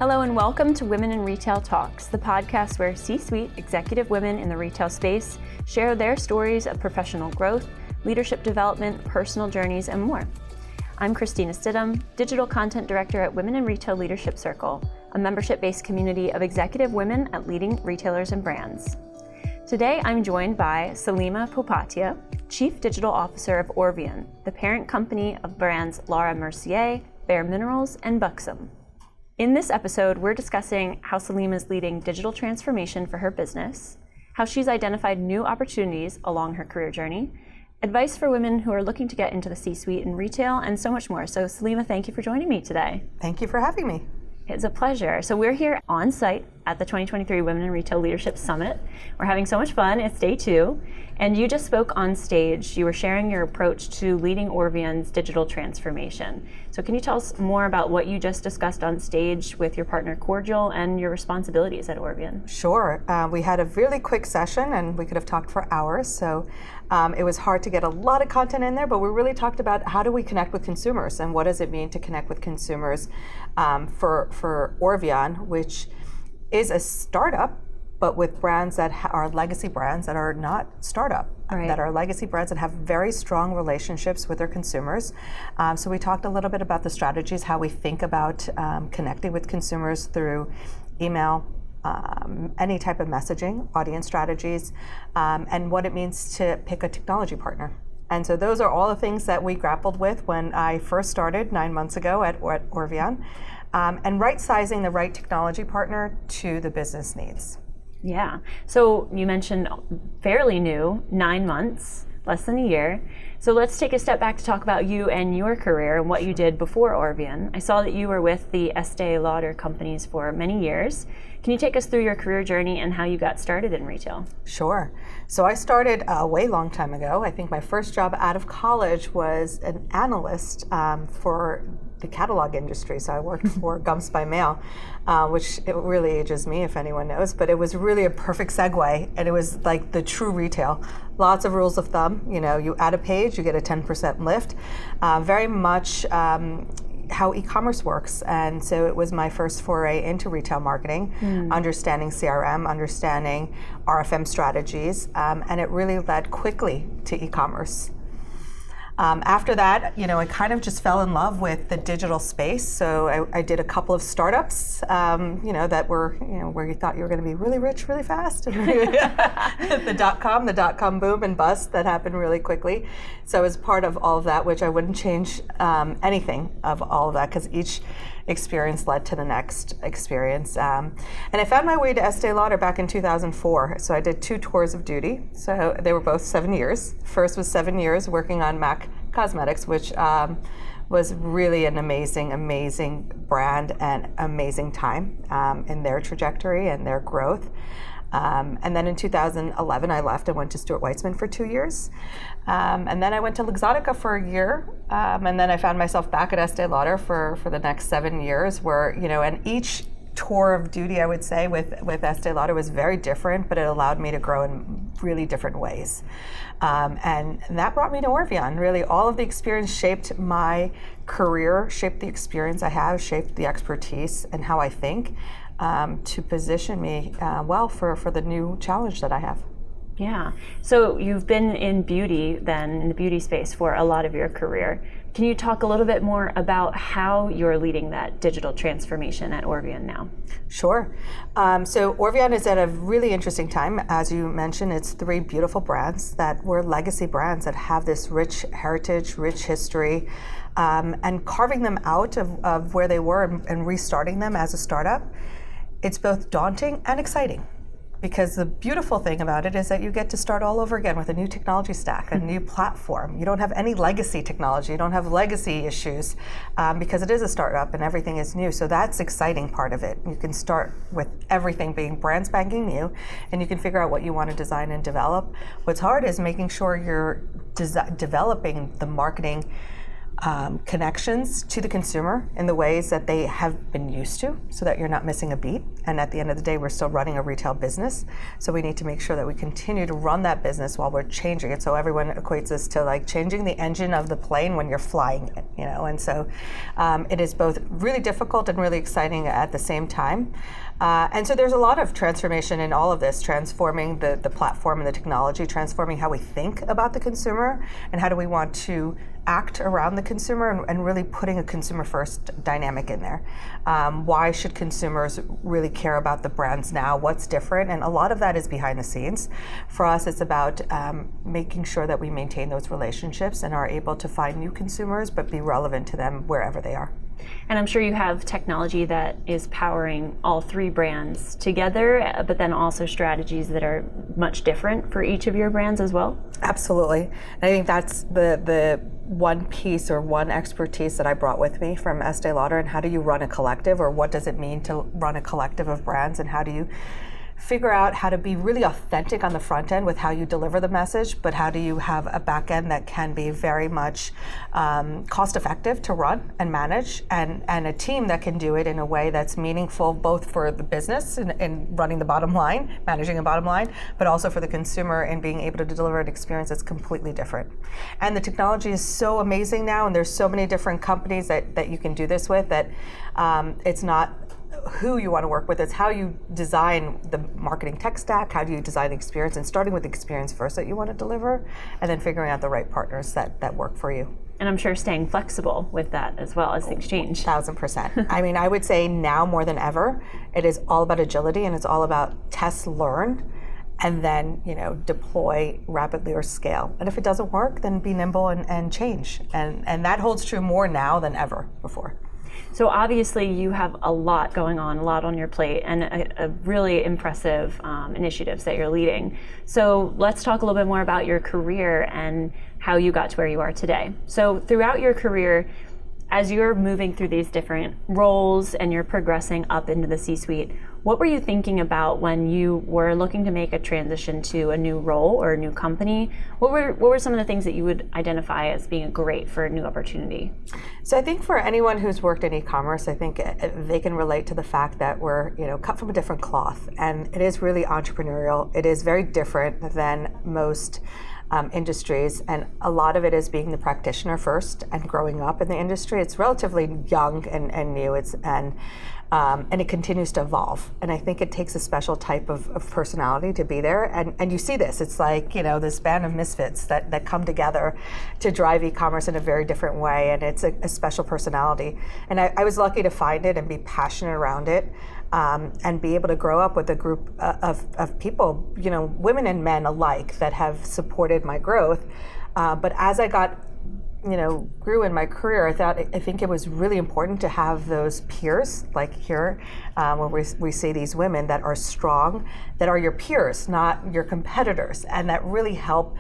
Hello and welcome to Women in Retail Talks, the podcast where C-suite executive women in the retail space share their stories of professional growth, leadership development, personal journeys, and more. I'm Christina Stidham, Digital Content Director at Women in Retail Leadership Circle, a membership-based community of executive women at leading retailers and brands. Today, I'm joined by Salima Popatia, Chief Digital Officer of Orveon, the parent company of brands Laura Mercier, Bare Minerals, and Buxom. In this episode, we're discussing how Salima is leading digital transformation for her business, how she's identified new opportunities along her career journey, advice for women who are looking to get into the C-suite in retail, and so much more. So Salima, thank you for joining me today. Thank you for having me. It's a pleasure. So we're here on site at the 2023 Women in Retail Leadership Summit. We're having so much fun. It's day 2. And you just spoke on stage. You were sharing your approach to leading Orveon's digital transformation. So can you tell us more about what you just discussed on stage with your partner Cordial and your responsibilities at Orveon? Sure. We had a really quick session and we could have talked for hours. So it was hard to get a lot of content in there, but we really talked about how do we connect with consumers and what does it mean to connect with consumers for Orveon, which is a startup, but with brands that are legacy brands that are not startup, right, that are legacy brands that have very strong relationships with their consumers. So we talked a little bit about the strategies, how we think about connecting with consumers through email, any type of messaging, audience strategies, and what it means to pick a technology partner. And so those are all the things that we grappled with when I first started 9 months ago at Orveon, and right-sizing the right technology partner to the business needs. Yeah, so you mentioned fairly new, 9 months, less than a year. So let's take a step back to talk about you and your career and what you did before Orveon. I saw that you were with the Estee Lauder companies for many years. Can you take us through your career journey and how you got started in retail? Sure. So I started a way long time ago. I think my first job out of college was an analyst for the catalog industry. So I worked for Gumps by Mail, which it really ages me if anyone knows, but it was really a perfect segue, and it was like the true retail. Lots of rules of thumb. You know, you add a page, you get a 10% lift. Very much how e-commerce works. And so it was my first foray into retail marketing, understanding CRM, understanding RFM strategies, and it really led quickly to e-commerce. After that, you know, I kind of just fell in love with the digital space. So I did a couple of startups, that were, where you thought you were going to be really rich really fast. the dot-com boom and bust that happened really quickly. So I was part of all of that, which I wouldn't change anything of all of that, because each experience led to the next experience. And I found my way to Estee Lauder back in 2004. So I did 2 tours of duty. So they were both 7 years. First was 7 years working on MAC Cosmetics, which was really an amazing brand and amazing time in their trajectory and their growth. And then in 2011, I left and went to Stuart Weitzman for 2 years. And then I went to Luxottica for a year. And then I found myself back at Estee Lauder for the next 7 years, where, and each tour of duty, I would say, with Estee Lauder was very different, but it allowed me to grow in really different ways. And that brought me to Orveon. Really, all of the experience shaped my career, shaped the experience I have, shaped the expertise and how I think, to position me well for the new challenge that I have. Yeah. So you've been in beauty then, in the beauty space for a lot of your career. Can you talk a little bit more about how you're leading that digital transformation at Orveon now? Sure. So Orveon is at a really interesting time. As you mentioned, it's 3 beautiful brands that were legacy brands that have this rich heritage, rich history, and carving them out of where they were and restarting them as a startup. It's both daunting and exciting, because the beautiful thing about it is that you get to start all over again with a new technology stack, a new platform. You don't have any legacy technology, you don't have legacy issues, because it is a startup and everything is new. So that's the exciting part of it. You can start with everything being brand spanking new, and you can figure out what you want to design and develop. What's hard is making sure you're developing the marketing connections to the consumer in the ways that they have been used to, so that you're not missing a beat. And at the end of the day, we're still running a retail business, so we need to make sure that we continue to run that business while we're changing it. So everyone equates this to like changing the engine of the plane when you're flying it, you know. And so it is both really difficult and really exciting at the same time. And so there's a lot of transformation in all of this, transforming the platform and the technology, transforming how we think about the consumer, and how do we want to act around the consumer, and really putting a consumer first dynamic in there. Why should consumers really care about the brands now? What's different? And a lot of that is behind the scenes. For us, it's about making sure that we maintain those relationships and are able to find new consumers, but be relevant to them wherever they are. And I'm sure you have technology that is powering all three brands together, but then also strategies that are much different for each of your brands as well? Absolutely. And I think that's the one piece or one expertise that I brought with me from Estee Lauder. And how do you run a collective, or what does it mean to run a collective of brands, and how do you figure out how to be really authentic on the front end with how you deliver the message, but how do you have a back end that can be very much cost effective to run and manage, and a team that can do it in a way that's meaningful both for the business in running the bottom line, managing a bottom line, but also for the consumer and being able to deliver an experience that's completely different. And the technology is so amazing now, and there's so many different companies that you can do this with, that it's not who you want to work with, it's how you design the marketing tech stack, how do you design the experience, and starting with the experience first that you want to deliver, and then figuring out the right partners that work for you. And I'm sure staying flexible with that as well as things change. 1000%. I mean, I would say now more than ever, it is all about agility, and it's all about test, learn, and then, you know, deploy rapidly or scale. And if it doesn't work, then be nimble and change. And that holds true more now than ever before. So obviously you have a lot going on, a lot on your plate, and a really impressive initiatives that you're leading. So let's talk a little bit more about your career and how you got to where you are today. So throughout your career, as you're moving through these different roles and you're progressing up into the C-suite, what were you thinking about when you were looking to make a transition to a new role or a new company? What were some of the things that you would identify as being great for a new opportunity? So I think for anyone who's worked in e-commerce, I think they can relate to the fact that we're, you know, cut from a different cloth, and it is really entrepreneurial. It is very different than most industries, and a lot of it is being the practitioner first and growing up in the industry. It's relatively young and new. And it continues to evolve. And I think it takes a special type of personality to be there. And you see this, it's like, you know, this band of misfits that come together to drive e-commerce in a very different way. And it's a special personality. And I was lucky to find it and be passionate around it, and be able to grow up with a group of people, you know, women and men alike, that have supported my growth. But as I grew in my career, I think it was really important to have those peers, like here, where we see these women that are strong, that are your peers, not your competitors, and that really help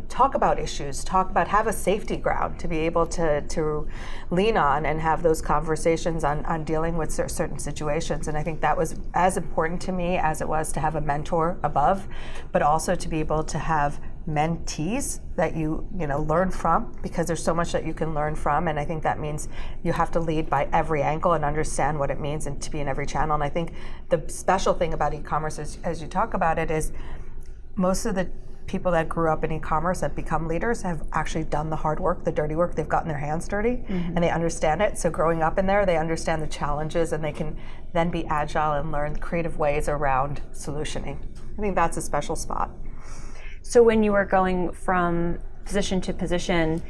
talk about issues, have a safety ground to be able to lean on and have those conversations on dealing with certain situations. And I think that was as important to me as it was to have a mentor above, but also to be able to have mentees that you learn from, because there's so much that you can learn from. And I think that means you have to lead by every angle and understand what it means, and to be in every channel. And I think the special thing about e-commerce, as you talk about it, is most of the people that grew up in e-commerce that become leaders have actually done the hard work, the dirty work. They've gotten their hands dirty, and they understand it. So growing up in there, they understand the challenges, and they can then be agile and learn creative ways around solutioning. I think that's a special spot. So when you were going from position to position,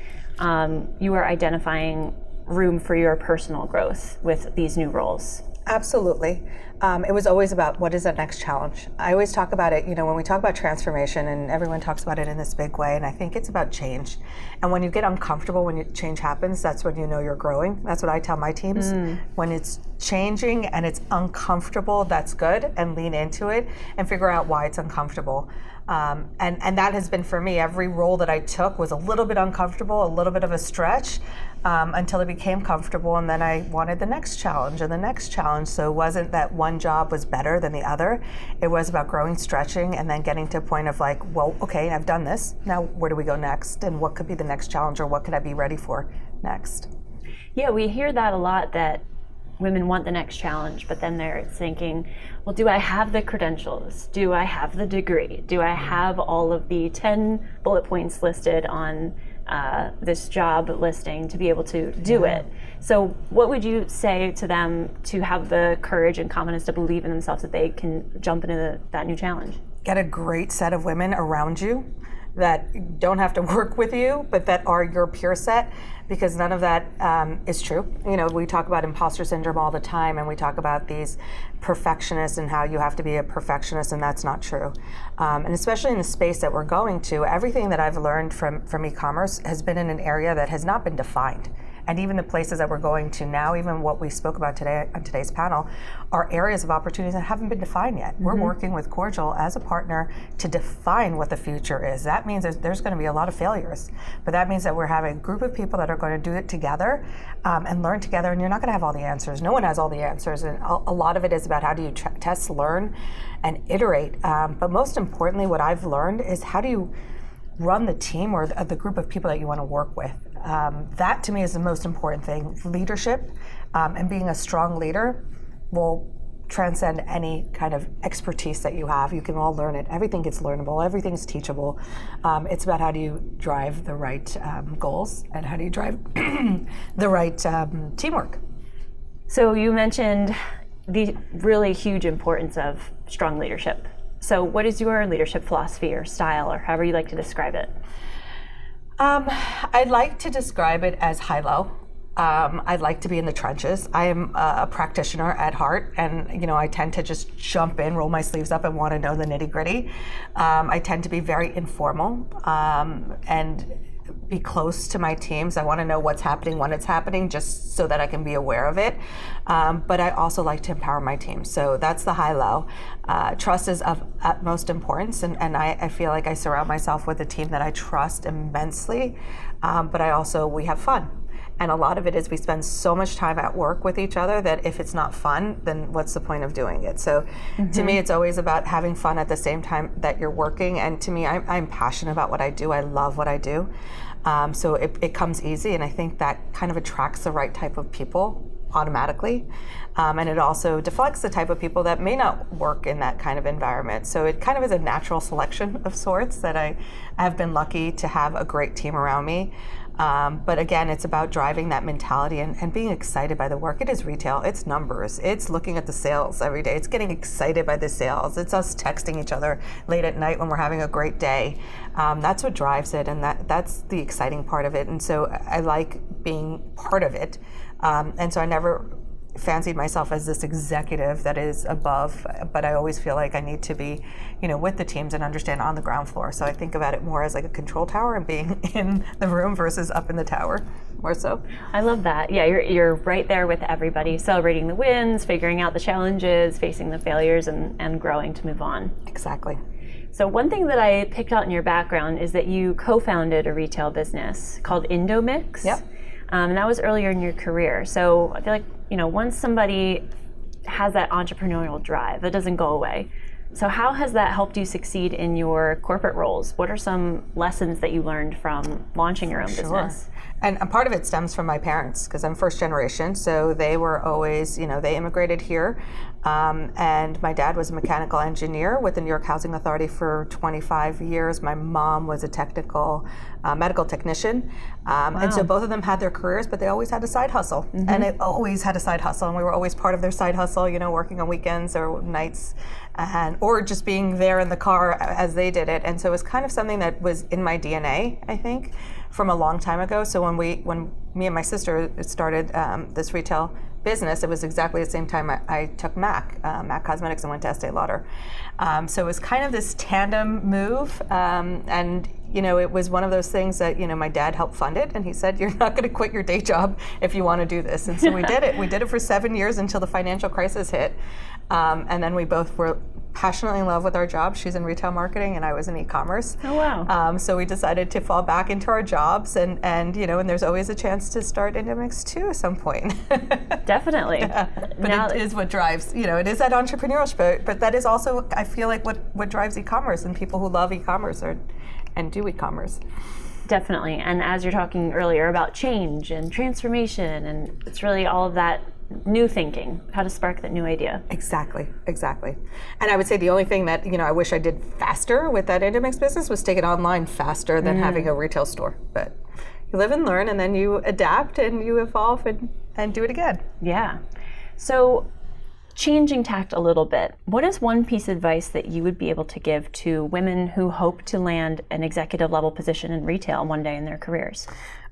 you were identifying room for your personal growth with these new roles. Absolutely. It was always about what is the next challenge. I always talk about it, when we talk about transformation, and everyone talks about it in this big way, and I think it's about change. And when you get uncomfortable when change happens, that's when you know you're growing. That's what I tell my teams. When it's changing and it's uncomfortable, that's good, and lean into it and figure out why it's uncomfortable. And that has been for me, every role that I took was a little bit uncomfortable, a little bit of a stretch, until it became comfortable, and then I wanted the next challenge and the next challenge. So it wasn't that one job was better than the other. It was about growing, stretching, and then getting to a point of like, well, okay, I've done this, now where do we go next? And what could be the next challenge, or what could I be ready for next? Yeah, we hear that a lot, that women want the next challenge, but then they're thinking, well, do I have the credentials? Do I have the degree? Do I have all of the 10 bullet points listed on this job listing to be able to do it? So what would you say to them to have the courage and confidence to believe in themselves that they can jump into that new challenge? Get a great set of women around you that don't have to work with you, but that are your peer set, because none of that is true. You know, we talk about imposter syndrome all the time, and we talk about these perfectionists and how you have to be a perfectionist, and that's not true. And especially in the space that we're going to, everything that I've learned from e-commerce has been in an area that has not been defined. And even the places that we're going to now, even what we spoke about today on today's panel, are areas of opportunities that haven't been defined yet. Mm-hmm. We're working with Cordial as a partner to define what the future is. That means there's going to be a lot of failures, but that means that we're having a group of people that are going to do it together and learn together, and you're not going to have all the answers. No one has all the answers, and a lot of it is about how do you test, learn, and iterate. But most importantly, what I've learned is how do you run the team or the group of people that you want to work with. That to me is the most important thing. Leadership and being a strong leader will transcend any kind of expertise that you have. You can all learn it. Everything gets learnable. Everything's teachable. It's about how do you drive the right goals and how do you drive the right teamwork. So you mentioned the really huge importance of strong leadership. So what is your leadership philosophy or style, or however you like to describe it? I'd like to describe it as high-low. I'd like to be in the trenches. I am a practitioner at heart, and I tend to just jump in, roll my sleeves up, and want to know the nitty-gritty. I tend to be very informal and be close to my teams. I want to know what's happening when it's happening, just so that I can be aware of it. But I also like to empower my team. So that's the high-low. Trust is of utmost importance, and I feel like I surround myself with a team that I trust immensely. But we have fun. And a lot of it is we spend so much time at work with each other that if it's not fun, then what's the point of doing it? So to me, it's always about having fun at the same time that you're working. And to me, I'm passionate about what I do. I love what I do. So it comes easy. And I think that kind of attracts the right type of people automatically. And it also deflects the type of people that may not work in that kind of environment. So it kind of is a natural selection of sorts that I have been lucky to have a great team around me. But again, it's about driving that mentality and being excited by the work. It is retail, it's numbers, it's looking at the sales every day, it's getting excited by the sales, it's us texting each other late at night when we're having a great day. That's what drives it, and that's the exciting part of it. And so I like being part of it. And so I never fancied myself as this executive that is above, but I always feel like I need to be, with the teams and understand on the ground floor. So I think about it more as like a control tower and being in the room versus up in the tower, more so. I love that. Yeah, you're right there with everybody, celebrating the wins, figuring out the challenges, facing the failures, and growing to move on. Exactly. So one thing that I picked out in your background is that you co-founded a retail business called Indomix. Yep. And that was earlier in your career. So I feel like, once somebody has that entrepreneurial drive, that doesn't go away. So how has that helped you succeed in your corporate roles? What are some lessons that you learned from launching your own business? And a part of it stems from my parents, because I'm first generation. So they were always, they immigrated here. And my dad was a mechanical engineer with the New York Housing Authority for 25 years. My mom was a medical technician. Wow. And so both of them had their careers, but they always had a side hustle. Mm-hmm. And they always had a side hustle. And we were always part of their side hustle, working on weekends or nights, or just being there in the car as they did it. And so it was kind of something that was in my DNA, I think, from a long time ago. So when me and my sister started this retail business, it was exactly the same time I took MAC Cosmetics, and went to Estee Lauder. So it was kind of this tandem move, and it was one of those things that, my dad helped fund it, and he said, you're not going to quit your day job if you want to do this. And so we did it. We did it for 7 years until the financial crisis hit. And then we both were passionately in love with our jobs. She's in retail marketing and I was in e-commerce. Oh, wow. So we decided to fall back into our jobs, and there's always a chance to start Indimix too at some point. Definitely. Yeah. But it is what drives, it is that entrepreneurship, but that is also, I feel like, what drives e-commerce and people who love e-commerce and do e-commerce. Definitely. And as you're talking earlier about change and transformation, and it's really all of that new thinking, how to spark that new idea. Exactly. And I would say the only thing that, I wish I did faster with that Indimix business was take it online faster than having a retail store. But you live and learn, and then you adapt and you evolve and do it again. Yeah. So changing tact a little bit, what is one piece of advice that you would be able to give to women who hope to land an executive level position in retail one day in their careers?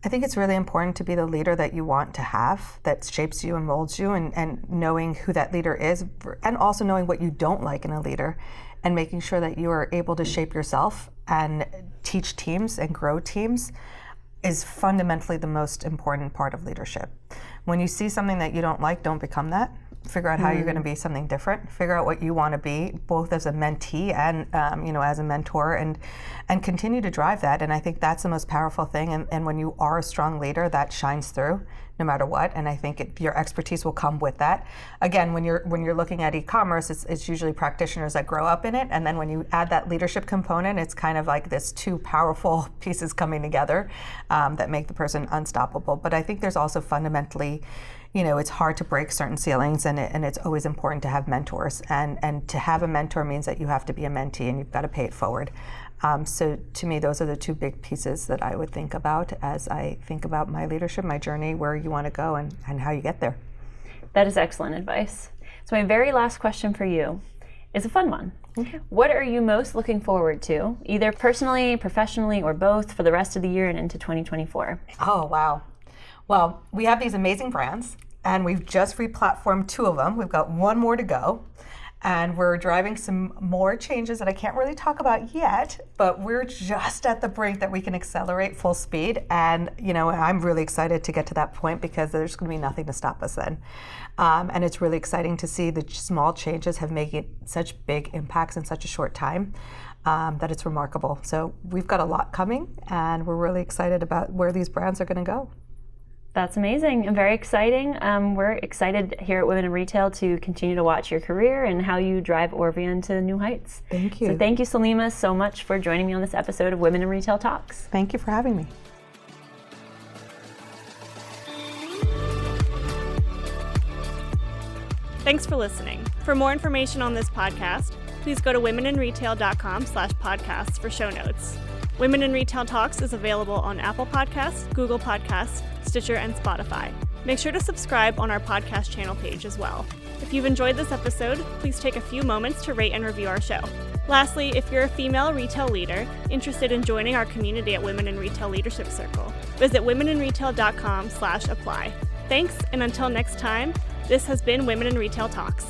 I think it's really important to be the leader that you want to have, that shapes you and molds you, and knowing who that leader is, and also knowing what you don't like in a leader, and making sure that you are able to shape yourself and teach teams and grow teams is fundamentally the most important part of leadership. When you see something that you don't like, don't become that. Figure out how you're going to be something different. Figure out what you want to be, both as a mentee and as a mentor, and continue to drive that. And I think that's the most powerful thing. And when you are a strong leader, that shines through no matter what. And I think your expertise will come with that. Again, when you're looking at e-commerce, it's usually practitioners that grow up in it. And then when you add that leadership component, it's kind of like this two powerful pieces coming together that make the person unstoppable. But I think there's also fundamentally, it's hard to break certain ceilings, and it's always important to have mentors. And to have a mentor means that you have to be a mentee, and you've got to pay it forward. So to me, those are the two big pieces that I would think about as I think about my leadership, my journey, where you want to go, and how you get there. That is excellent advice. So my very last question for you is a fun one. Okay. What are you most looking forward to, either personally, professionally, or both, for the rest of the year and into 2024? Oh, wow. Well, we have these amazing brands, and we've just re-platformed 2 of them. We've got 1 more to go, and we're driving some more changes that I can't really talk about yet, but we're just at the brink that we can accelerate full speed. And I'm really excited to get to that point, because there's going to be nothing to stop us then. And it's really exciting to see the small changes have made such big impacts in such a short time. That it's remarkable. So we've got a lot coming, and we're really excited about where these brands are going to go. That's amazing and very exciting. We're excited here at Women in Retail to continue to watch your career and how you drive Orveon to new heights. Thank you. So thank you, Salima, so much for joining me on this episode of Women in Retail Talks. Thank you for having me. Thanks for listening. For more information on this podcast, please go to womeninretail.com/podcasts for show notes. Women in Retail Talks is available on Apple Podcasts, Google Podcasts, Stitcher, and Spotify. Make sure to subscribe on our podcast channel page as well. If you've enjoyed this episode, please take a few moments to rate and review our show. Lastly, if you're a female retail leader interested in joining our community at Women in Retail Leadership Circle, visit womeninretail.com/apply. Thanks, and until next time, this has been Women in Retail Talks.